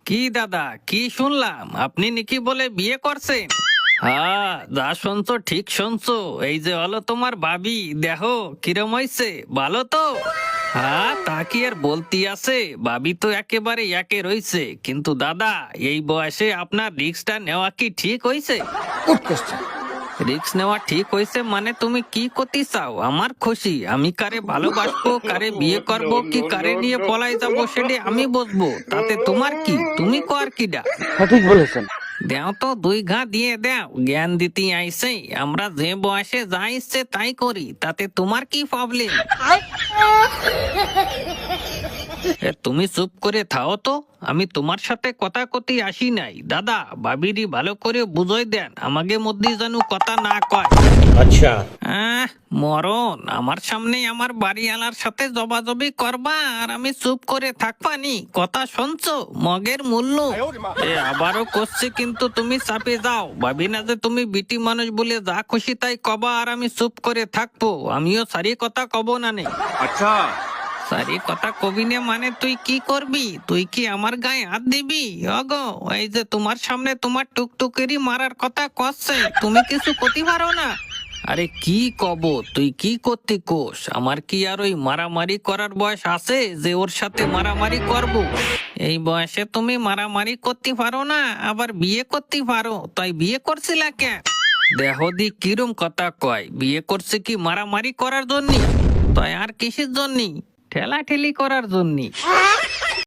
কি দাদা, কি শুনলাম আপনি নাকি বলে বিয়ে করছেন? হ্যাঁ, যা শুনছো ঠিক শুনছো। এই যে হলো তোমার ভাবি, দেখো কিরম হইছে, ভালো তো? হ্যাঁ, তা কি আর বলতি আছে, ভাবি তো একেবারে একে রইছে। কিন্তু দাদা, এই বয়সে আপনার রিস্কটা নেওয়া কি ঠিক হইছে? Good question. রিস্ক নেওয়া ঠিক হয়েছে মানে তুমি কি করতে চাও? আমার খুশি, আমি কারে ভালোবাসবো, কারে বিয়ে করব, কি কারে নিয়ে পলাই যাবো সেটা আমি বুঝবো, তাতে তোমার কি? তুমি কর কিডা? সঠিক বলেছেন। দেও তো, দুই ঘা দিয়ে দেও, জ্ঞান দিতে আইছে। আমরা যে বয়সে যা ইচ্ছে তাই করি, তাতে তোমার কি প্রবলেম? তুমি চুপ করে থাও তো, আমি তোমার সাথে কথা কতি আসি নাই। দাদা, ভাবিরি ভালো করে বুঝাই দেন, আমাকে মধ্যে যেন কথা না কয়। अच्छा। আহ, মরণ, আমার সামনে আমার বাড়িওয়ালার সাথে জবাজবি করবা আর আমি চুপ করে থাকবানি? কথা শুনছো? মগের মূল্য আবারও করছে, কিন্তু তুমি চাপে যাও। ভাবি না যে তুমি বিটি মানুষ বলে যা খুশি তাই কবা আর আমি চুপ করে থাকবো। আমিও সারি কথা কব না নে। अच्छा। সারি কথা কবি নে মানে তুই কি করবি? তুই কি আমার গায়ে হাত দিবি? অগো, এই যে তোমার সামনে তোমার টুকটুকেরই মারার কথা কচ্ছে, তুমি কিছু করতে পারো না? আরে কি কব, তুই কি করতে কোস? আমার কি আর ওই মারামারি করার বয়স আছে যে ওর সাথে মারামারি করব? এই বয়সে তুমি মারামারি করতে পারো না, আবার বিয়ে করতে পারো, তাই বিয়ে করছিলা কেন? দেহ দি কিরম কথা কয়, বিয়ে করছে কি মারামারি করার জন্য? তাই আর কিসের জন্য? ঠেলাঠেলি করার জন্য।